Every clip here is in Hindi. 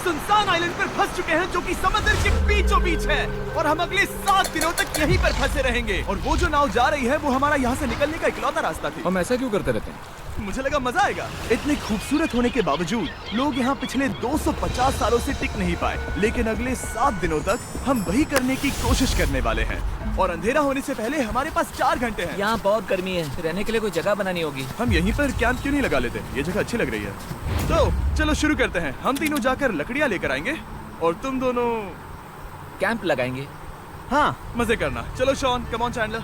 सुनसान आइलैंड पर फंस चुके हैं जो कि समुद्र के बीचों बीच है और हम अगले 7 दिनों तक यहीं पर फंसे रहेंगे। और वो जो नाव जा रही है वो हमारा यहाँ से निकलने का इकलौता रास्ता थी। हम ऐसा क्यों करते रहते हैं? मुझे लगा मजा आएगा। इतने खूबसूरत होने के बावजूद लोग यहाँ पिछले 250 सालों से टिक नहीं पाए, लेकिन अगले 7 दिनों तक हम वही करने की कोशिश करने वाले हैं। और अंधेरा होने से पहले हमारे पास 4 घंटे हैं। यहाँ बहुत गर्मी है, रहने के लिए कोई जगह बनानी होगी। हम यहीं पर कैंप क्यों नहीं लगा लेते? ये जगह अच्छी लग रही है। तो चलो शुरू करते हैं। हम तीनों जाकर लकड़ियाँ लेकर आएंगे और तुम दोनों कैंप लगाएंगे। हाँ, मजे करना। चलो Shawn, come on Chandler.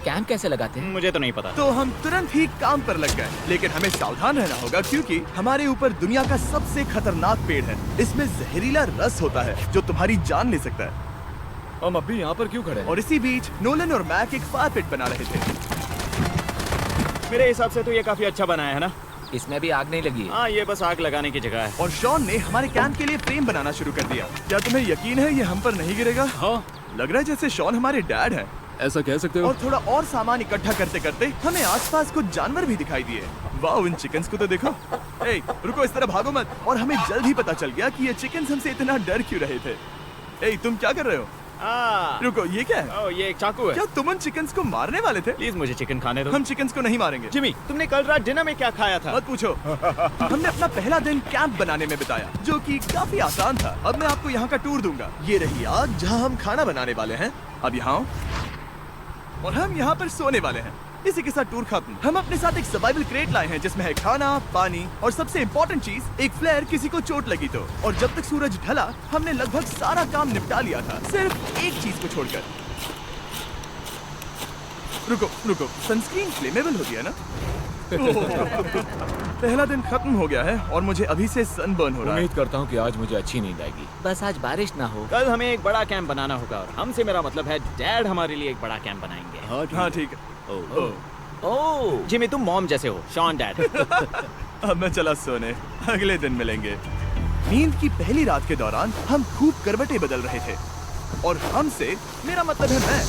Camp कैसे लगाते हैं? मुझे तो नहीं पता। तो हम तुरंत ही काम पर लग गए, लेकिन हमें सावधान रहना होगा क्योंकि हमारे ऊपर दुनिया का सबसे खतरनाक पेड़ है। इसमें जहरीला रस होता है जो तुम्हारी जान ले सकता है। हम अभी यहाँ पर क्यों खड़े हैं? और इसी बीच नोलन और मैक एक फायर पिट बना रहे थे। मेरे हिसाब से तो ये काफी अच्छा बनाया है ना? इसमें भी आग नहीं लगी है। हाँ, ये बस आग लगाने की जगह है। और शॉन ने हमारे कैंप के लिए फ्रेम बनाना शुरू कर दिया। क्या तुम्हें यकीन है ये हम पर नहीं गिरेगा? हाँ, लग रहा है जैसे शॉन हमारे डैड हैं। ऐसा कह सकते हो? और थोड़ा और सामान इकट्ठा करते करते हमें आसपास कुछ जानवर भी दिखाई दिए। वाह, इन चिकन्स को तो देखो। ए, रुको, इस तरह भागो मत। और हमें जल्द ही पता चल गया कि ये चिकन्स हमसे इतना डर क्यों रहे थे। ए, तुम क्या कर रहे हो? रुको, ये क्या है? ये एक चाकू है। क्या तुम उन चिकन्स को मारने वाले थे? प्लीज मुझे चिकन खाने दो। हम चिकन्स को नहीं मारेंगे। जिमी, तुमने कल रात डिनर में क्या खाया था? मत पूछो। हमने अपना पहला दिन कैंप बनाने में बिताया, जो कि काफी आसान था। अब मैं आपको यहाँ का टूर दूंगा। ये रही आग जहाँ हम खाना बनाने वाले हैं। अब यहाँ आओ। और हम यहाँ पर सोने वाले हैं। इसी के साथ टूर खत्म। हम अपने साथ एक सर्वाइवल क्रेट लाए हैं जिसमें है खाना, पानी और सबसे इम्पोर्टेंट चीज, एक फ्लेयर किसी को चोट लगी तो। और जब तक सूरज ढला हमने लगभग सारा काम निपटा लिया था, सिर्फ एक चीज को छोड़कर। रुको, सनस्क्रीन फ्लेमेबल होती है ना? पहला दिन खत्म हो गया है और मुझे अभी से सनबर्न हो रहा है। उम्मीद करता हूँ कि आज मुझे अच्छी नींद आएगी। बस आज बारिश ना हो। कल हमें एक बड़ा कैंप बनाना होगा और हमसे मेरा मतलब है डैड हमारे लिए एक बड़ा कैंप बनाएंगे। हाँ ठीक है। ओह, जिमी, तुम मॉम जैसे हो। Shawn dad. अब मैं चला सोने, अगले दिन मिलेंगे। नींद की पहली रात के दौरान हम खूब करवटें बदल रहे थे। और हमसे मेरा मतलब है मैं।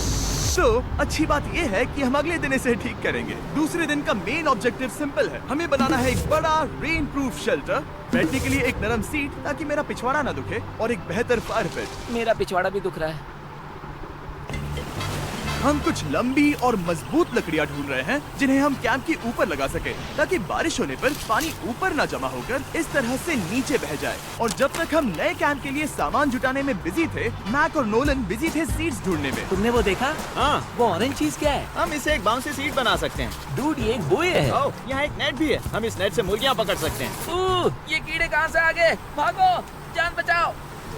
तो अच्छी बात यह है कि हम अगले दिन इसे ठीक करेंगे। दूसरे दिन का मेन ऑब्जेक्टिव सिंपल है। हमें बनाना है एक बड़ा रेन प्रूफ शेल्टर, बैठने के लिए एक नरम सीट ताकि मेरा पिछवाड़ा ना दुखे, और एक बेहतर फायर पिट। मेरा पिछवाड़ा भी दुख रहा है। हम कुछ लंबी और मजबूत लकड़ियां ढूंढ रहे हैं जिन्हें हम कैंप के ऊपर लगा सके, ताकि बारिश होने पर पानी ऊपर ना जमा होकर इस तरह से नीचे बह जाए। और जब तक हम नए कैंप के लिए सामान जुटाने में बिजी थे, मैक और नोलन बिजी थे सीड्स ढूंढने में। तुमने वो देखा? हाँ, वो ऑरेंज चीज क्या है? हम इसे एक बाउंसी सीट बना सकते हैं। डूड, ये एक बुए है। ओह, यहाँ एक नेट भी है। हम इस नेट से मुर्गियाँ पकड़ सकते हैं। ये कीड़े कहाँ से आ गए? भागो, जान बचाओ।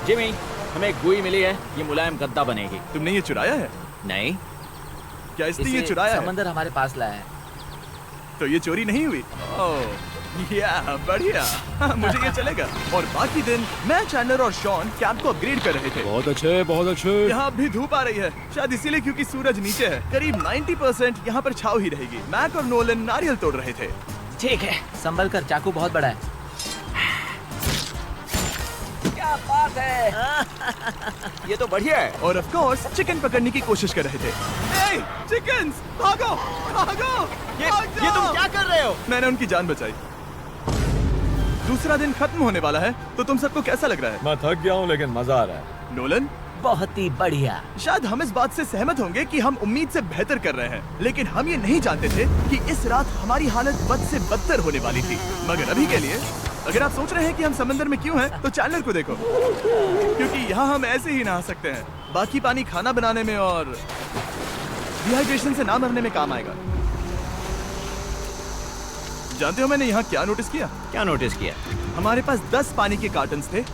जिमी, हमें एक बुई मिली है। ये मुलायम गद्दा बनेगी। तुमने ये चुराया है? नहीं, क्या इसने ये चुराया है? समंदर हमारे पास लाया है। तो ये चोरी नहीं हुई? ओह, या बढ़िया। मुझे ये चलेगा। और बाकी दिन मैं, चैंडलर और शॉन कैंप को अपग्रेड कर रहे थे। बहुत अच्छे, बहुत अच्छे। यहाँ भी धूप आ रही है, शायद इसीलिए क्योंकि सूरज नीचे है। करीब 90% यहाँ पर छाव ही रहेगी। मैक और नोलन नारियल तोड़ रहे थे। ठीक है, संभल कर, चाकू बहुत बड़ा है। क्या बात है। ये तो बढ़िया है। और ऑफ कोर्स चिकन पकड़ने की कोशिश कर रहे थे। ए, चिकन्स, भागो, भागो, ये भाग तुम जाओ। क्या कर रहे हो? मैंने उनकी जान बचाई। दूसरा दिन खत्म होने वाला है, तो तुम सबको कैसा लग रहा है? मैं थक गया हूँ लेकिन मजा आ रहा है। नोलन, बहुत ही बढ़िया। शायद हम इस बात से सहमत होंगे कि हम उम्मीद से बेहतर कर रहे हैं, लेकिन हम ये नहीं जानते थे कि इस रात हमारी हालत बद से बदतर होने वाली थी। मगर अभी के लिए, अगर आप सोच रहे हैं कि हम समंदर में क्यों हैं, तो चैंडलर को देखो, क्योंकि यहाँ हम ऐसे ही नहा सकते हैं। बाकी पानी खाना बनाने में और डिहाइड्रेशन से ना मरने में काम आएगा। जानते हो मैंने यहाँ क्या नोटिस किया? क्या नोटिस किया? हमारे पास 10 पानी के कार्टन्स थे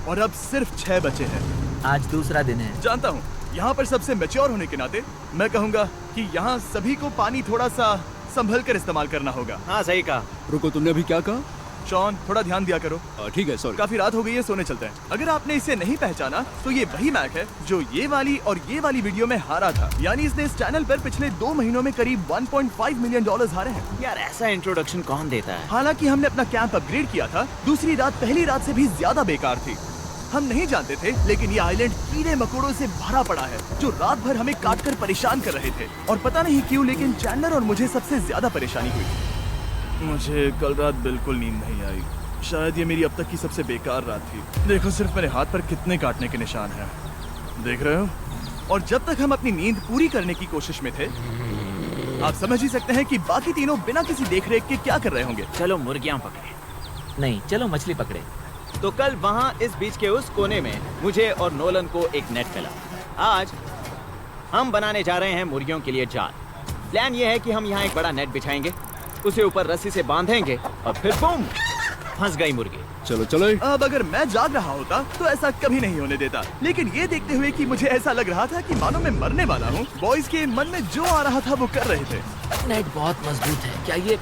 और अब सिर्फ 6 बचे हैं। आज दूसरा दिन है। जानता हूँ, यहाँ पर सबसे मैच्योर होने के नाते मैं कहूँगा कि यहाँ सभी को पानी थोड़ा सा संभल कर इस्तेमाल करना होगा। हाँ, सही कहा। रुको, तुमने अभी क्या कहा? शॉन, थोड़ा ध्यान दिया करो। ठीक है, सॉरी। काफी रात हो गई है, सोने चलते हैं। अगर आपने इसे नहीं पहचाना तो ये वही मैक है जो ये वाली और ये वाली वीडियो में हारा था। यानी इसने इस चैनल पर पिछले 2 महीनों में करीब $1.5 मिलियन हारे हैं। यार, ऐसा इंट्रोडक्शन कौन देता है? हालांकि हमने अपना कैंप अपग्रेड किया था, दूसरी रात पहली रात से भी ज्यादा बेकार थी। हम नहीं जानते थे, लेकिन ये आइलैंड कीड़े मकोड़ों से भरा पड़ा है जो रात भर हमें काट कर परेशान कर रहे थे। और पता नहीं क्यों, लेकिन चैंडलर और मुझे सबसे ज्यादा परेशानी हुई। मुझे कल रात बिल्कुल नींद नहीं आई। शायद ये मेरी अब तक की सबसे बेकार रात थी। देखो सिर्फ मेरे हाथ पर कितने काटने के निशान हैं। देख रहे हो? और जब तक हम अपनी नींद पूरी करने की कोशिश में थे, आप समझ ही सकते हैं कि बाकी तीनों बिना किसी देखरेख के क्या कर रहे होंगे। चलो मुर्गियां पकड़े। नहीं, चलो मछली पकड़े। तो कल वहाँ इस बीच के उस कोने में मुझे और नोलन को एक नेट मिला। आज हम बनाने जा रहे हैं मुर्गियों के लिए जाल। प्लान ये है कि हम यहाँ एक बड़ा नेट बिछाएंगे, उसे ऊपर रस्सी से बांधेंगे और फिर बूम, फंस गई मुर्गी। चलो चलो। अब अगर मैं जाग रहा होता तो ऐसा कभी नहीं होने देता, लेकिन ये देखते हुए कि मुझे ऐसा लग रहा था कि मानो मैं मरने वाला हूँ, बॉयज के मन में जो आ रहा था वो कर रहे थे। नेट बहुत मजबूत है। क्या ये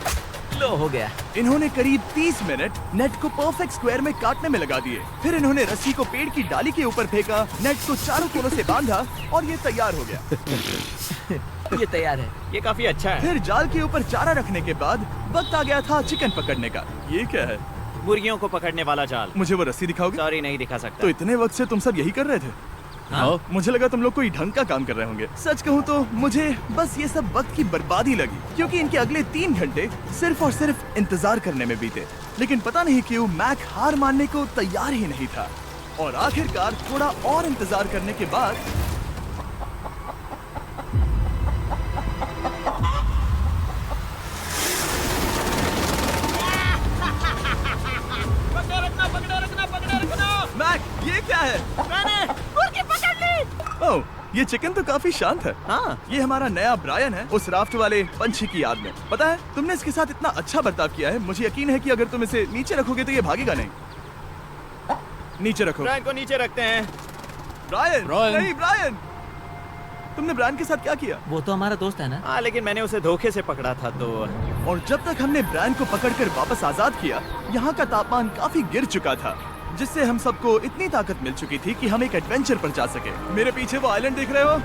लो हो गया? इन्होंने करीब 30 मिनट नेट को परफेक्ट स्क्वायर में काटने में लगा दिए। फिर इन्होंने रस्सी को पेड़ की डाली के ऊपर फेंका, नेट को चारों कोनों से बांधा और ये तैयार हो गया। ये तैयार है। ये काफी अच्छा है। फिर जाल के ऊपर चारा रखने के बाद वक्त आ गया था चिकन पकड़ने का। ये क्या है? मुर्गियों को पकड़ने वाला जाल। मुझे वो रस्सी दिखाओगे? सॉरी, नहीं दिखा सकता। तो इतने वक्त से तुम सब यही कर रहे थे? हाँ। मुझे लगा तुम लोग कोई ढंग का काम कर रहे होंगे। सच कहूँ तो मुझे बस ये सब वक्त की बर्बादी लगी, क्योंकि इनके अगले 3 घंटे सिर्फ और सिर्फ इंतजार करने में बीते। लेकिन पता नहीं क्यों मैक हार मानने को तैयार ही नहीं था, और आखिरकार थोड़ा और इंतजार करने के बाद मैक, ये क्या है? मैंने मुर्गी पकड़ ली। ओह, ये चिकन तो काफी शांत है। हाँ, ये हमारा नया ब्रायन है, उस राफ्ट वाले पंछी की याद में। पता है, तुमने इसके साथ इतना अच्छा बर्ताव किया है, मुझे यकीन है कि अगर तुम इसे नीचे रखोगे तो ये भागेगा नहीं। नीचे रखो। ब्रायन को नीचे रखते हैं। Brian, Brian. नहीं ब्रायन। तुमने ब्रायन के साथ क्या किया? वो तो हमारा दोस्त है ना। हाँ, लेकिन मैंने उसे धोखे से पकड़ा था तो। और जब तक हमने ब्रायन को पकड़कर वापस आजाद किया, यहाँ का तापमान काफी गिर चुका था, जिससे हम सबको इतनी ताकत मिल चुकी थी कि हम एक एडवेंचर पर जा सके। मेरे पीछे वो आइलैंड देख रहे हो?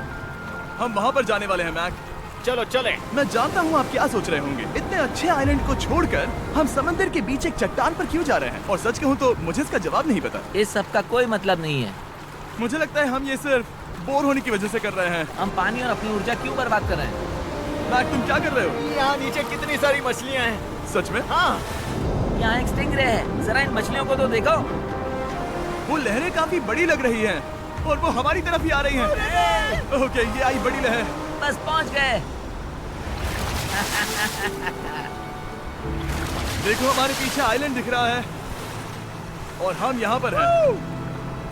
हम वहाँ पर जाने वाले हैं मैक। चलो चले। मैं जानता हूँ आप क्या सोच रहे होंगे, इतने अच्छे आइलैंड को छोड़कर हम समंदर के बीच एक चट्टान पर क्यों जा रहे हैं? और सच कहूँ तो मुझे इसका जवाब नहीं पता। इस सब का कोई मतलब नहीं है। मुझे लगता है हम ये सिर्फ बोर होने की वजह से कर रहे हैं। हम पानी और अपनी ऊर्जा क्यों बर्बाद कर रहे हैं? मैक, तुम क्या कर रहे हो? यहाँ नीचे कितनी सारी मछलियाँ हैं। सच में? हाँ, यहाँ एक स्टिंगरे है, जरा इन मछलियों को तो देखो। वो लहरें काफी बड़ी लग रही हैं और वो हमारी तरफ ही आ रही हैं। ओके, ये आई बड़ी लहर। बस पहुँच गए। देखो हमारे पीछे आइलैंड दिख रहा है और हम यहाँ पर हैं।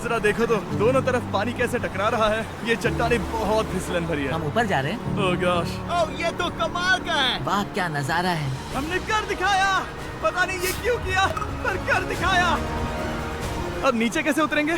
जरा देखो तो दोनों तरफ पानी कैसे टकरा रहा है। ये चट्टानें बहुत फिसलन भरी है। हम ऊपर जा रहे हैं। ओह गॉश, ओह, ये तो कमाल का है। वाह, क्या नजारा है। हमने कर दिखाया। पता नहीं ये क्यों किया, पर कर दिखाया। अब नीचे कैसे उतरेंगे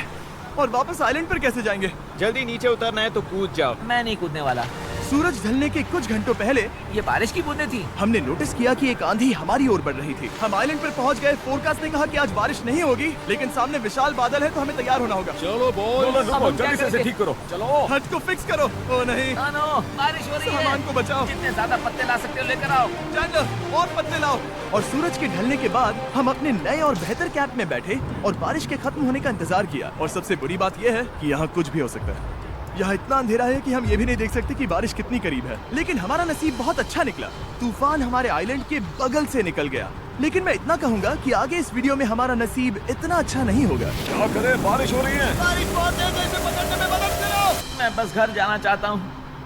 और वापस आइलैंड पर कैसे जाएंगे? जल्दी नीचे उतरना है तो कूद जाओ। मैं नहीं कूदने वाला। सूरज ढलने के कुछ घंटों पहले ये बारिश की बूंदें थी। हमने नोटिस किया कि एक आंधी हमारी ओर बढ़ रही थी। हम आइलैंड पर पहुंच गए। फोरकास्ट ने कहा कि आज बारिश नहीं होगी, लेकिन सामने विशाल बादल है तो हमें तैयार होना होगा। चलो बॉय, अब हम क्या जल्दी से इसे करेंगे? ठीक करो। चलो। हट को फिक्स करो। ओ नहीं, नो, बारिश हो रही है। सामान को बचाओ। जितने ज्यादा पत्ते ला सकते हो लेकर आओ। चैंडलर, और पत्ते लाओ। और सूरज के ढलने के बाद हम अपने नए और बेहतर कैंप में बैठे और बारिश के खत्म होने का इंतजार किया। और सबसे बुरी बात यह है कि यहाँ कुछ भी हो सकता है। यहाँ इतना अंधेरा है कि हम ये भी नहीं देख सकते कि बारिश कितनी करीब है। लेकिन हमारा नसीब बहुत अच्छा निकला। तूफान हमारे आइलैंड के बगल से निकल गया। लेकिन मैं इतना कहूँगा कि आगे इस वीडियो में हमारा नसीब इतना अच्छा नहीं होगा। क्या करें, बारिश हो रही है। बारिश बहुत तेज है, इसे पकड़ने में मदद करो। मैं बस घर जाना चाहता हूँ।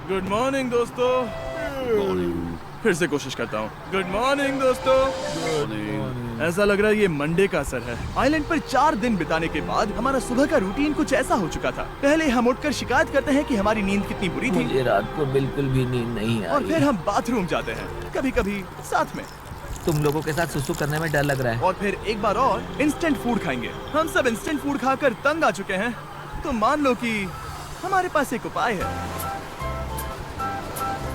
गुड मॉर्निंग दोस्तों। फिर से कोशिश करता हूँ। गुड मॉर्निंग दोस्तों। ऐसा लग रहा है ये मंडे का असर है। आइलैंड पर 4 दिन बिताने के बाद हमारा सुबह का रूटीन कुछ ऐसा हो चुका था। पहले हम उठकर शिकायत करते हैं कि हमारी नींद कितनी बुरी थी, मुझे रात को बिल्कुल भी नींद नहीं आई। और फिर हम बाथरूम जाते हैं, कभी कभी साथ में। तुम लोगों के साथ सुसु करने में डर लग रहा है। और फिर एक बार और इंस्टेंट फूड खाएंगे। हम सब इंस्टेंट फूड खाकर तंग आ चुके हैं, तो मान लो कि हमारे पास एक उपाय है।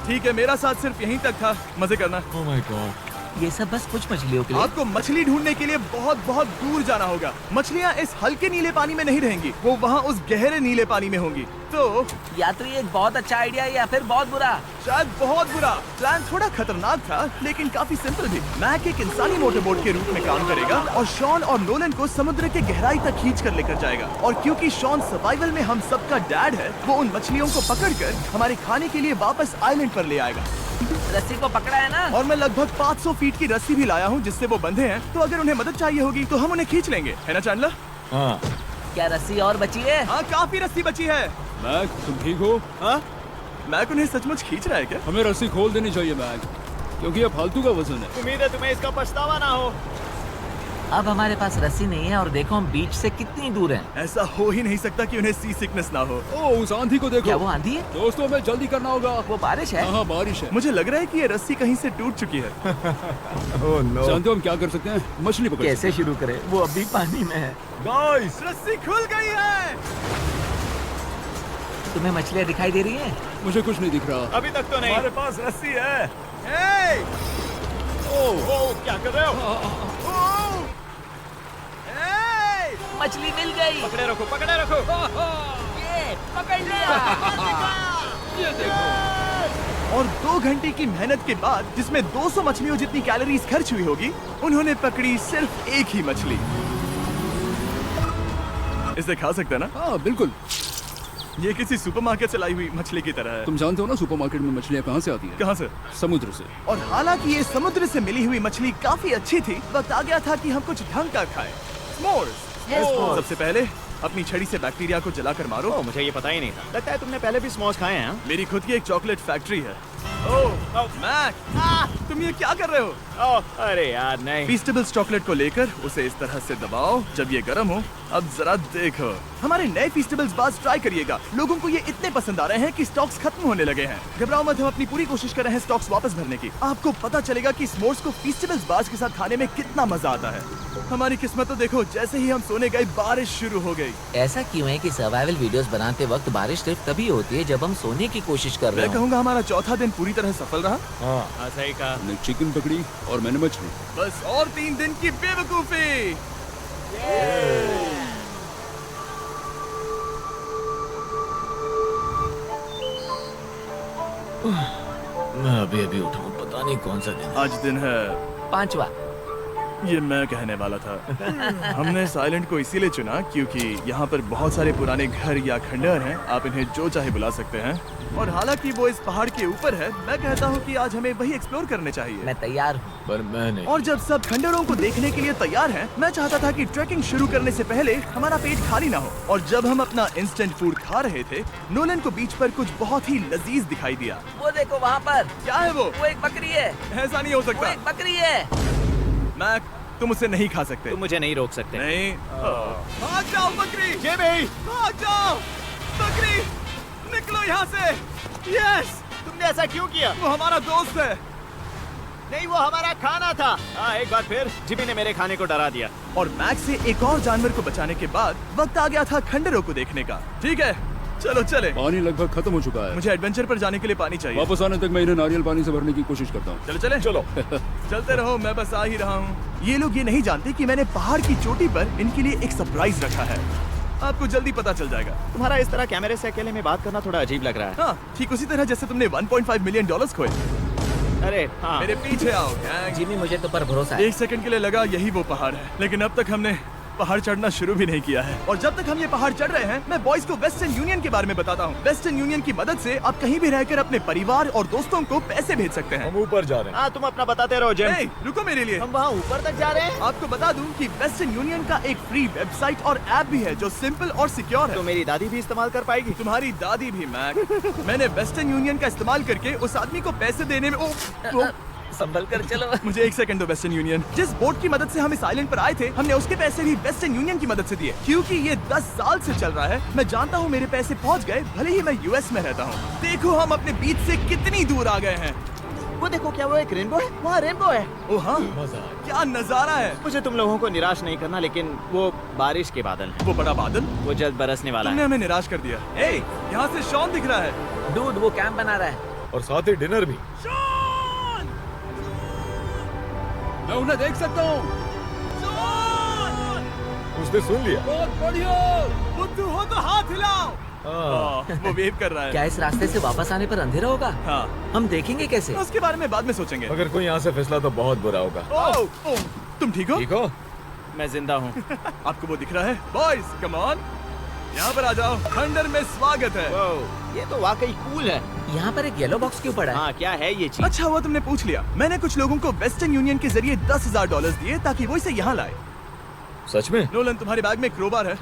ठीक है, मेरा साथ सिर्फ यहीं तक था। मजे करना। Oh my God. ये सब बस कुछ मछलियों के लिए। आपको मछली ढूंढने के लिए बहुत बहुत दूर जाना होगा। मछलियाँ इस हल्के नीले पानी में नहीं रहेंगी, वो वहाँ उस गहरे नीले पानी में होंगी। तो या तो ये एक बहुत अच्छा आइडिया है या फिर बहुत बुरा। शायद बहुत बुरा। प्लान थोड़ा खतरनाक था, लेकिन काफी सिंपल भी। मैक एक इंसानी मोटरबोट के रूप में काम करेगा और शॉन और नोलन को समुद्र के गहराई तक खींच कर लेकर जाएगा। और क्योंकि शॉन सर्वाइवल में हम सबका डैड है, वो उन मछलियों को पकड़कर हमारे खाने के लिए वापस आइलैंड पर ले आएगा। रस्सी को पकड़ा है ना? और मैं लगभग 500 फीट की रस्सी भी लाया हूँ जिससे वो बंधे हैं, तो अगर उन्हें मदद चाहिए होगी तो हम उन्हें खींच लेंगे, है ना चैंडलर? हाँ क्या रस्सी और बची है? हाँ, काफी रस्सी बची है। मैक, तुम ठीक हो? हाँ, मैक उन्हें सचमुच खींच रहा है क्या? हमें रस्सी खोल देनी चाहिए मैक, क्योंकि ये फालतू का वजन है। उम्मीद है तुम्हें इसका पछतावा ना हो। अब हमारे पास रस्सी नहीं है और देखो हम बीच से कितनी दूर हैं। ऐसा हो ही नहीं सकता कि उन्हें सी सिकनेस ना हो। ओ, उस आंधी को देखो। क्या वो आंधी है? दोस्तों, हमें जल्दी करना होगा। वो बारिश है? हाँ, बारिश है। मुझे लग रहा है कि ये रस्सी कहीं से टूट चुकी है। जानते हो हम क्या कर सकते हैं? मछली पकड़ कैसे शुरू करें? वो अभी पानी में है। गाइस, रस्सी खुल गई है। तुम्हें मछलियाँ दिखाई दे रही हैं? मुझे कुछ नहीं दिख रहा। अभी तक तो नहीं। हमारे पास रस्सी है। हे! ओ, क्या कर रहे हो? ओह! हे! मछली मिल गई। पकड़े रखो, पकड़े रखो। ये पकड़ लिया। ये देखो। और 2 घंटे की मेहनत के बाद, जिसमें 200 मछलियों जितनी कैलोरीज खर्च हुई होगी, उन्होंने पकड़ी सिर्फ एक ही मछली। इसे खा सकते हैं ना? हाँ, बिल्कुल। ये किसी सुपरमार्केट से लाई हुई मछली की तरह है। तुम जानते हो ना सुपरमार्केट में मछलियाँ कहाँ से आती हैं? कहाँ से? समुद्र से। और हालांकि ये समुद्र से मिली हुई मछली काफी अच्छी थी, वक्त आ गया था कि हम कुछ ढंग का खाएं। S'mores। सबसे पहले अपनी छड़ी से बैक्टीरिया को जलाकर मारो। ओ, मुझे ये पता ही नहीं था। लगता है तुमने पहले भी स्मोस खाए हैं। मेरी खुद की एक चॉकलेट फैक्ट्री है। ओह, मैक, तुम ये क्या कर रहे हो? ओह, अरे यार नहीं। फीस्टेबल्स चॉकलेट को लेकर उसे इस तरह से दबाओ जब ये गर्म हो। अब जरा देखो, हमारे नए फीस्टेबल्स बार्स ट्राई करिएगा। लोगों को ये इतने पसंद आ रहे हैं कि स्टॉक्स खत्म होने लगे हैं। घबराओ मत, हम अपनी पूरी कोशिश कर रहे हैं स्टॉक्स वापस भरने की। आपको पता चलेगा कि स्मोर्स को फीस्टेबल्स बार्स के साथ खाने में कितना मजा आता है। हमारी किस्मत तो देखो, जैसे ही हम सोने गए बारिश शुरू हो गई। ऐसा क्यों है कि सर्वाइवल वीडियोस बनाते वक्त बारिश सिर्फ तभी होती है जब हम सोने की कोशिश कर रहे मैं हो? कहूँगा हमारा चौथा दिन पूरी तरह सफल रहा। हाँ, सही कहा। हमने चिकन पकड़ी और मैंने मछली। बस और 3 दिन की बेवकूफी। मैं अभी अभी उठा हूँ, पता नहीं कौन सा दिन। आज दिन है 5वां। ये मैं कहने वाला था। हमने इस आइलैंड को इसीलिए चुना क्योंकि यहाँ पर बहुत सारे पुराने घर या खंडहर हैं। आप इन्हें जो चाहे बुला सकते हैं। और हालांकि वो इस पहाड़ के ऊपर है, मैं कहता हूँ कि आज हमें वही एक्सप्लोर करने चाहिए। मैं तैयार हूँ। पर मैं नहीं। और जब सब खंडहरों को देखने के लिए तैयार हैं, मैं चाहता था कि ट्रैकिंग शुरू करने से पहले हमारा पेट खाली ना हो। और जब हम अपना इंस्टेंट फूड खा रहे थे, नोलन को बीच पर कुछ बहुत ही लजीज दिखाई दिया। वो देखो वहाँ पर। क्या है वो? वो एक बकरी है। ऐसा नहीं हो वो सकता। एक बकरी है। मैक, तुम उसे नहीं खा सकते। तुम मुझे नहीं रोक सकते। नहीं। भाग जाओ बकरी। ये भी। भाग जाओ बकरी, निकलो यहाँ से। यस, तुमने ऐसा क्यों किया? वो हमारा दोस्त है। नहीं, वो हमारा खाना था। हाँ, एक बार फिर जिमी ने मेरे खाने को डरा दिया। और मैक्स से एक और जानवर को बचाने के बाद वक्त आ गया था खंडहरों को देखने का। ठीक है, चलो चले। पानी लगभग खत्म हो चुका है। मुझे एडवेंचर पर जाने के लिए पानी चाहिए। वापस आने तक मैं इन्हें नारियल पानी से भरने की कोशिश करता हूँ। चलो चले। चलो। चलते रहो, मैं बस आ ही रहा हूँ। ये लोग ये नहीं जानते कि मैंने पहाड़ की चोटी पर इनके लिए एक सरप्राइज रखा है। आपको जल्दी पता चल जाएगा। तुम्हारा इस तरह कैमरे से अकेले में बात करना थोड़ा अजीब लग रहा है। हाँ, ठीक उसी तरह जैसे तुमने 1.5 मिलियन डॉलर्स खोए। अरे हाँ। मेरे पीछे आओ गैंग। जिमी, मुझे तो पर भरोसा है। 1 सेकंड के लिए लगा यही वो पहाड़ है, लेकिन अब तक हमने पहाड़ चढ़ना शुरू भी नहीं किया है। और जब तक हम ये पहाड़ चढ़ रहे हैं, मैं बॉयज को वेस्टर्न यूनियन के बारे में बताता हूँ। वेस्टर्न यूनियन की मदद से आप कहीं भी रहकर अपने परिवार और दोस्तों को पैसे भेज सकते हैं। हम ऊपर जा रहे हैं। हाँ, तुम अपना बताते रहो जिम। नहीं, रुको मेरे लिए। हम वहाँ ऊपर तक जा रहे हैं। आपको बता दूं कि वेस्टर्न यूनियन का एक फ्री वेबसाइट और ऐप भी है जो सिंपल और सिक्योर है। तो मेरी दादी भी इस्तेमाल कर पाएगी। तुम्हारी दादी भी मैक। मैंने वेस्टर्न यूनियन का इस्तेमाल करके उस आदमी को पैसे देने में संभल कर चलो। मुझे 1 सेकंड दो। वेस्टर्न यूनियन, जिस बोट की मदद से हम इस आइलैंड पर आए थे, हमने उसके पैसे भी वेस्टर्न यूनियन की मदद से दिए। क्योंकि ये 10 साल से चल रहा है, मैं जानता हूँ मेरे पैसे पहुँच गए, भले ही मैं यूएस में रहता हूँ। देखो हम अपने बीच से कितनी दूर आ गए हैं। वो देखो, क्या वो एक रेनबो है? वहाँ रेनबो है। ओ हाँ, क्या नजारा है। मुझे तुम लोगों को निराश नहीं करना, लेकिन वो बारिश के बादल हैं। वो बड़ा बादल, वो जल्द बरसने वाला तुमने है। हमें निराश कर दिया। ए, यहाँ से शॉन दिख रहा है। डूड, वो कैंप बना रहा है। और साथ ही डिनर भी। शॉन! मैं उन्हें देख सकता हूँ। शॉन! उसने सुन लिया। बहुत बढ़िया। बुद्धू हो तो हाथ हिलाओ। वो वेव कर रहा है। क्या इस रास्ते से वापस आने पर अंधेरा होगा? हाँ, हम देखेंगे कैसे? उसके बारे में बाद में सोचेंगे। अगर कोई यहाँ से फिसला तो बहुत बुरा होगा। ओह, तुम ठीक हो? ठीक हो? मैं जिंदा हूँ। आपको वो दिख रहा है? बॉयज, कम ऑन, यहाँ पर आ जाओ। खंडर में स्वागत है। वाओ, ये तो वाकई कूल है। यहाँ पर एक येलो बॉक्स क्यों पड़ा है? हाँ, क्या है ये चीज? अच्छा हुआ तुमने पूछ लिया। मैंने कुछ लोगों को वेस्टर्न यूनियन के जरिए $10,000 दिए ताकि वो इसे यहाँ लाए। सच में? नोलन, तुम्हारे बैग में क्रोबार है।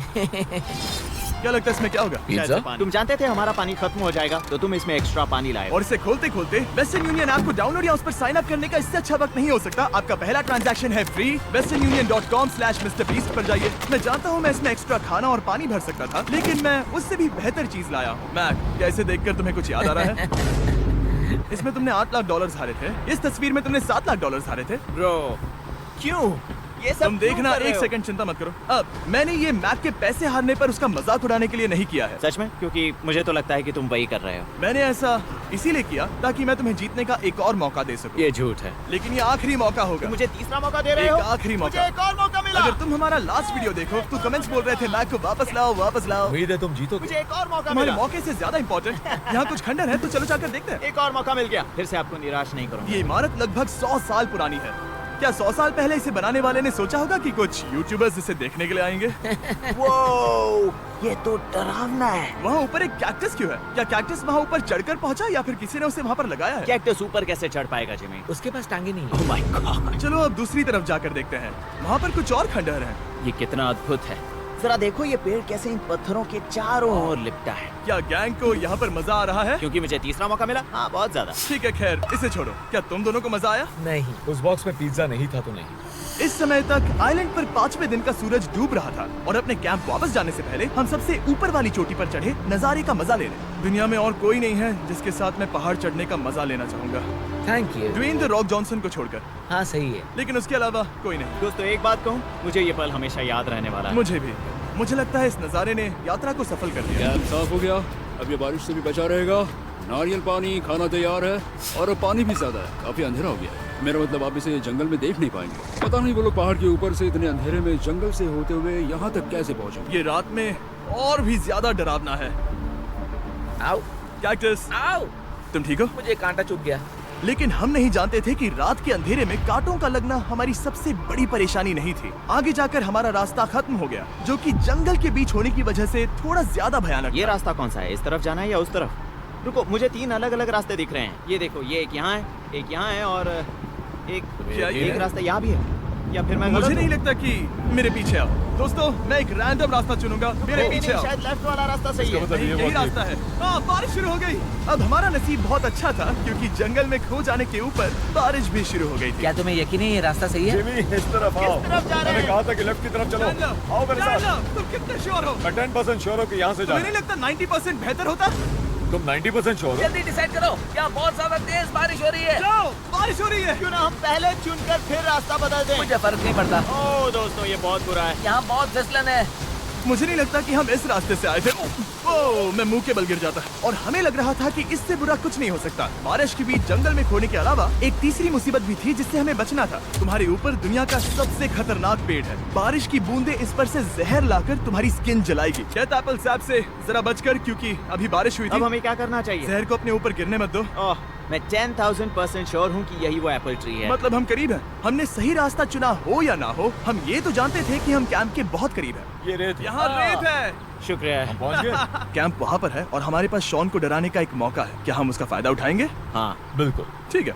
क्या लगता है इसमें क्या होगा? पिज्जा? तुम जानते थे हमारा पानी खत्म हो जाएगा, तो तुम इसमें एक्स्ट्रा पानी लाए। और इसे खोलते खोलते वेस्टर्न यूनियन ऐप को डाउनलोड या उस पर साइन अप करने का इससे अच्छा वक्त नहीं हो सकता। आपका पहला ट्रांजैक्शन है फ्री। westernunion.com/MrBeast पर जाइए। मैं जानता हूँ मैं इसमें एक्स्ट्रा खाना और पानी भर सकता था, लेकिन मैं उससे भी बेहतर चीज लाया हूँ। मैक, क्या इसे देखकर तुम्हें कुछ याद आ रहा है? इसमें तुमने $8 लाख हारे थे। इस तस्वीर में तुमने $7 लाख हारे थे। ब्रो, क्यों? ये सब तुम क्यों देखना, कर रहे एक हो? सेकंड चिंता मत करो। अब मैंने ये मैक के पैसे हारने पर उसका मजाक उड़ाने के लिए नहीं किया है। सच में? क्योंकि मुझे तो लगता है कि तुम वही कर रहे हो। मैंने ऐसा इसीलिए किया ताकि मैं तुम्हें जीतने का एक और मौका दे सकूं। ये झूठ है। लेकिन ये आखिरी मौका होगा। तुम मुझे तीसरा मौका दे रहे एक हो? आखिरी मुझे मौका। एक और मौका मिला। अगर तुम हमारा लास्ट वीडियो देखो तो कमेंट्स बोल रहे थे मैक को वापस लाओ, वापस लाओ। उम्मीद है तुम जीतोगे। मुझे एक और मौका तुम्हारे मिला। मौके से ज्यादा इंपॉर्टेंट यहाँ कुछ खंडर है, तो चलो जाकर देखते हैं। एक और मौका मिल गया। फिर से आपको निराश नहीं करूंगा। ये इमारत लगभग 100 साल पुरानी है। क्या 100 साल पहले इसे बनाने वाले ने सोचा होगा कि कुछ यूट्यूबर्स इसे देखने के लिए आएंगे? वो ये तो डरावना है। वहाँ ऊपर एक कैक्टस क्यों है? क्या कैक्टस वहाँ ऊपर चढ़कर पहुँचा या फिर किसी ने उसे वहाँ पर लगाया है? कैक्टस ऊपर कैसे चढ़ पाएगा जिमी? उसके पास टांगे नहीं है। ओह माय गॉड, चलो अब दूसरी तरफ जाकर देखते हैं। वहाँ पर कुछ और खंडहर हैं। ये कितना अद्भुत है। जरा देखो ये पेड़ कैसे इन पत्थरों के चारों ओर लिपटा है। क्या गैंग को यहाँ पर मजा आ रहा है? क्योंकि मुझे तीसरा मौका मिला। हाँ, बहुत ज्यादा। ठीक है, खैर इसे छोड़ो। क्या तुम दोनों को मजा आया? नहीं। उस बॉक्स में पिज्जा नहीं था तो नहीं। इस समय तक आइलैंड पर 5वें दिन का सूरज डूब रहा था और अपने कैंप वापस जाने से पहले हम सबसे ऊपर वाली चोटी पर चढ़े नजारे का मजा लेने। दुनिया में और कोई नहीं है जिसके साथ मैं पहाड़ चढ़ने का मजा लेना चाहूंगा, thank you. Dwayne the Rock Johnson को छोड़कर। हाँ सही है। लेकिन उसके अलावा कोई नहीं। दोस्तों, एक बात कहूँ, मुझे ये पल हमेशा याद रहने वाला है। मुझे भी। मुझे लगता है इस नजारे ने यात्रा को सफल कर दिया। कैंप साफ हो गया, अब ये बारिश से भी बचा रहेगा। नारियल पानी, खाना तैयार है और अब पानी भी ज्यादा है। काफी अंधेरा हो गया है। मेरा मतलब आप इसे जंगल में देख नहीं पाएंगे। पता नहीं वो लोग पहाड़ के ऊपर से इतने अंधेरे में जंगल से होते हुए यहाँ तक कैसे पहुँचे। ये रात में और भी ज्यादा डरावना है। आओ कैक्टस, आओ। तुम ठीक हो? मुझे कांटा चुभ गया। लेकिन हम नहीं जानते थे कि रात के अंधेरे में कांटों का लगना हमारी सबसे बड़ी परेशानी नहीं थी। आगे जाकर हमारा रास्ता खत्म हो गया, जो कि जंगल के बीच होने की वजह से थोड़ा ज्यादा भयानक ये था। रास्ता कौन सा है? इस तरफ जाना है या उस तरफ? रुको, मुझे 3 अलग अलग रास्ते दिख रहे हैं। ये देखो, ये एक यहाँ है, एक यहाँ है और क्या ये एक है? रास्ता यहाँ भी है। या फिर मैं मुझे गलत नहीं हूँ? लगता कि मेरे पीछे आओ। दोस्तों, मैं एक रैंडम रास्ता चुनूंगा। मेरे नहीं, पीछे नहीं, आओ। शायद लेफ्ट वाला रास्ता सही है। नहीं, यही रास्ता है। हाँ, बारिश शुरू हो गई। अब हमारा नसीब बहुत अच्छा था क्योंकि जंगल में खो जाने के ऊपर बारिश भी शुरू हो गई थी। क्या तुम्हें यकीन है ये रास्ता सही है? जिमी, इस तरफ आओ। किस तरफ जा रहे मैंने हैं? कहा था कि लेफ्ट की तरफ चलो। जान लो, आओ मेरे जान साथ। लो, तुम कितने श्योर हो? मैं 10% श्योर हूँ कि यहाँ से तुम्हें जाना। नहीं लगता 90% बेहतर होता? तुम 90% श्योर हो? जल्दी डिसाइड करो। क्या बहुत ज्यादा तेज बारिश हो रही है? जाओ, बारिश हो रही है। क्यों ना हम पहले चुनकर फिर रास्ता बदल दें? मुझे फर्क नहीं पड़ता। ओह दोस्तों, ये बहुत बुरा है। यहाँ बहुत फिसलन है। मुझे नहीं लगता कि हम इस रास्ते से आए थे। ओह, मैं मुंह के बल गिर जाता। और हमें लग रहा था कि इससे बुरा कुछ नहीं हो सकता। बारिश के बीच जंगल में खोने के अलावा एक तीसरी मुसीबत भी थी जिससे हमें बचना था। तुम्हारे ऊपर दुनिया का सबसे खतरनाक पेड़ है। बारिश की बूंदें इस पर से जहर लाकर तुम्हारी स्किन जलाएगी। कहता एप्पल सैप से जरा बचकर, क्योंकि अभी बारिश हुई अब थी। हमें क्या करना चाहिए? जहर को अपने ऊपर गिरने मत दो। ओह, मैं 10,000% श्योर हूँ कि यही वो एप्पल ट्री है। मतलब हम करीब हैं। हमने सही रास्ता चुना हो या ना हो, हम ये तो जानते थे कि हम कैंप के बहुत करीब हैं। ये रेत। यहाँ रेत है। शुक्रिया है। पहुँच गए? कैंप वहाँ पर है और हमारे पास शॉन को डराने का एक मौका है। क्या हम उसका फायदा उठाएंगे? हाँ, बिल्कुल। ठीक है।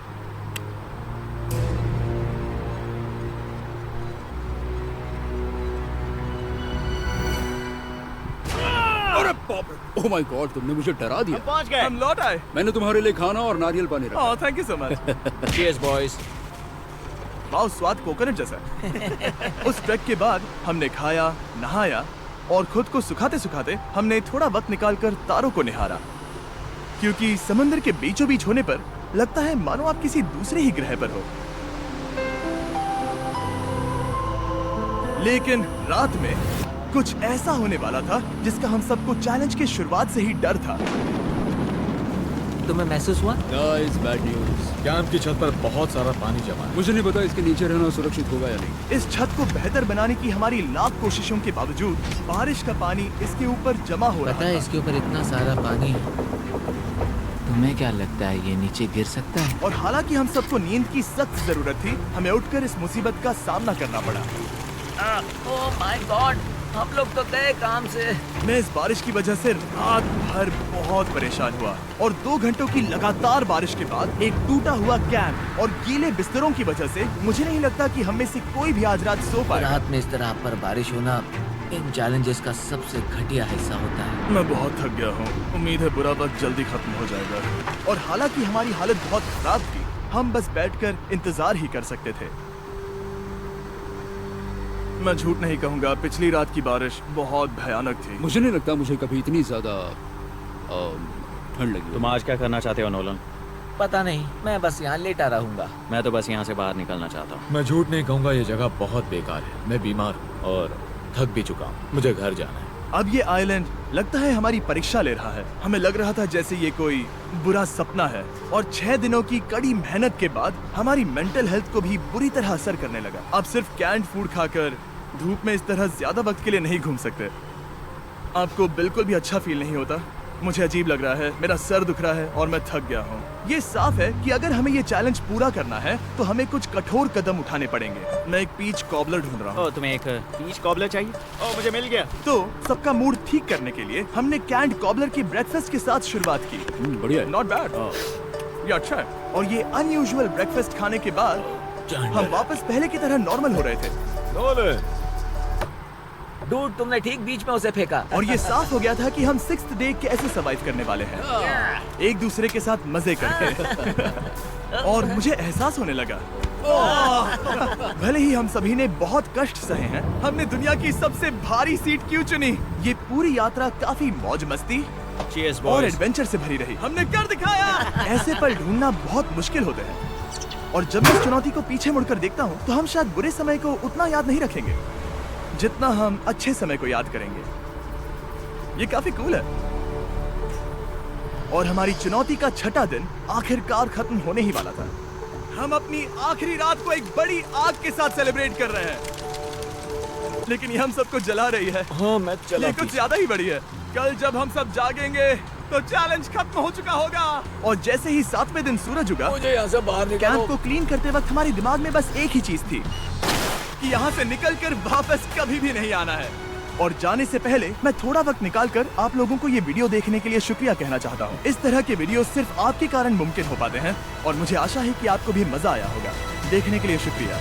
अरे बाप रे, ओह माय गॉड, तुमने मुझे डरा हम दिया। पहुँच गए। हम लौट आए। मैंने तुम्हारे लिए खाना और नारियल पानी रखा। Oh, thank you so much. Cheers boys. वाह, स्वाद कोकोनट जैसा है। उस ट्रैक के बाद हमने खाया, नहाया और खुद को सुखाते सुखाते हमने थोड़ा वक्त निकालकर तारों को निहारा, क्योंकि समंदर के बीचों बीच होने पर लगता है मानो आप किसी दूसरे ही ग्रह पर हो। लेकिन रात में कुछ ऐसा होने वाला था जिसका हम सबको चैलेंज के शुरुआत से ही डर था। तुम्हें महसूस हुआ? Guys, bad news. कैंप की छत पर बहुत सारा पानी जमा है। मुझे नहीं पता इसके नीचे रहना सुरक्षित होगा या नहीं। इस छत को बेहतर बनाने की हमारी लाख कोशिशों के बावजूद बारिश का पानी इसके ऊपर जमा हो रहा पता है था। इसके ऊपर इतना सारा पानी, तुम्हें क्या लगता है ये नीचे गिर सकता है? और हालांकि हम सबको नींद की सख्त जरूरत थी, हमें उठकर इस मुसीबत का सामना करना पड़ा। ओह माय गॉड, हम लोग तो गए काम से। मैं इस बारिश की वजह से रात भर बहुत परेशान हुआ और 2 घंटों की लगातार बारिश के बाद एक टूटा हुआ कैंप और गीले बिस्तरों की वजह से मुझे नहीं लगता कि हम में से कोई भी आज रात सो पाएगा। रात में इस तरह पर बारिश होना इन चैलेंजेस का सबसे घटिया हिस्सा होता है। मैं बहुत थक गया हूँ। उम्मीद है बुरा वक्त जल्दी खत्म हो जाएगा। और हालांकि हमारी हालत बहुत खराब थी, हम बस बैठकर इंतजार ही कर सकते थे। मैं झूठ नहीं कहूँगा, पिछली रात की बारिश बहुत भयानक थी। मुझे नहीं लगता मुझे कभी इतनी ज्यादा ठंड लगी। तुम आज क्या करना चाहते हो नोलन? पता नहीं, मैं बस यहाँ लेटा रहूंगा। मैं तो बस यहाँ से बाहर निकलना चाहता हूँ। मैं झूठ नहीं कहूंगा, ये जगह बहुत बेकार है। मैं बीमार हूँ और थक भी चुका हूँ। मुझे घर जाना है। अब ये आइलैंड लगता है हमारी परीक्षा ले रहा है। हमें लग रहा था जैसे ये कोई बुरा सपना है और 6 दिनों की कड़ी मेहनत के बाद हमारी मेंटल हेल्थ को भी बुरी तरह असर करने लगा। अब सिर्फ कैंड फूड खाकर धूप में इस तरह ज्यादा वक्त के लिए नहीं घूम सकते। आपको बिल्कुल भी अच्छा फील नहीं होता? मुझे अजीब लग रहा है, मेरा सर दुख रहा है और मैं थक गया हूँ। ये साफ है कि अगर हमें ये चैलेंज पूरा करना है तो हमें कुछ कठोर कदम उठाने पड़ेंगे। मैं एक पीच कॉबलर ढूंढ रहा हूँ। ओ, तुम्हें एक पीच कॉबलर चाहिए? ओ, मुझे मिल गया। तो सबका मूड ठीक करने के लिए हमने कैंड कॉबलर की ब्रेकफास्ट के साथ शुरुआत की। बढ़िया है। नॉट बैड, ये अच्छा है। और ये अनयूजुअल ब्रेकफास्ट खाने के बाद हम वापस पहले की तरह नॉर्मल हो रहे थे। नोलन, डूड, तुमने ठीक बीच में उसे फेंका। और ये साफ हो गया था कि हम 6th डे कैसे सर्वाइव करने वाले हैं, एक दूसरे के साथ मजे करके। और मुझे एहसास होने लगा, भले ही हम सभी ने बहुत कष्ट सहे हैं, हमने दुनिया की सबसे भारी सीट क्यों चुनी? ये पूरी यात्रा काफी मौज मस्ती Cheers, और boys. एडवेंचर से भरी रही। हमने कर दिखाया। ऐसे पल ढूंढना बहुत मुश्किल होते हैं और जब मैं इस चुनौती को पीछे मुड़कर देखता हूँ तो हम शायद बुरे समय को उतना याद नहीं रखेंगे जितना हम अच्छे समय को याद करेंगे। ये काफी कूल है। और हमारी चुनौती का 6ठा दिन आखिरकार खत्म होने ही वाला था। हम अपनी आखिरी रात को एक बड़ी आग के साथ सेलिब्रेट कर रहे हैं, लेकिन ये हम सबको जला रही है। हाँ मैं चला। ये कुछ ज्यादा ही बड़ी है। कल जब हम सब जागेंगे तो चैलेंज खत्म हो चुका होगा। और जैसे ही 7वें दिन सूरज उगा, मुझे यहाँ से बाहर कैंप निकालो। को क्लीन करते वक्त हमारे दिमाग में बस एक ही चीज थी कि यहाँ से निकलकर वापस कभी भी नहीं आना है। और जाने से पहले मैं थोड़ा वक्त निकालकर आप लोगों को ये वीडियो देखने के लिए शुक्रिया कहना चाहता हूँ। इस तरह के वीडियो सिर्फ आपके कारण मुमकिन हो पाते हैं और मुझे आशा है कि आपको भी मजा आया होगा। देखने के लिए शुक्रिया।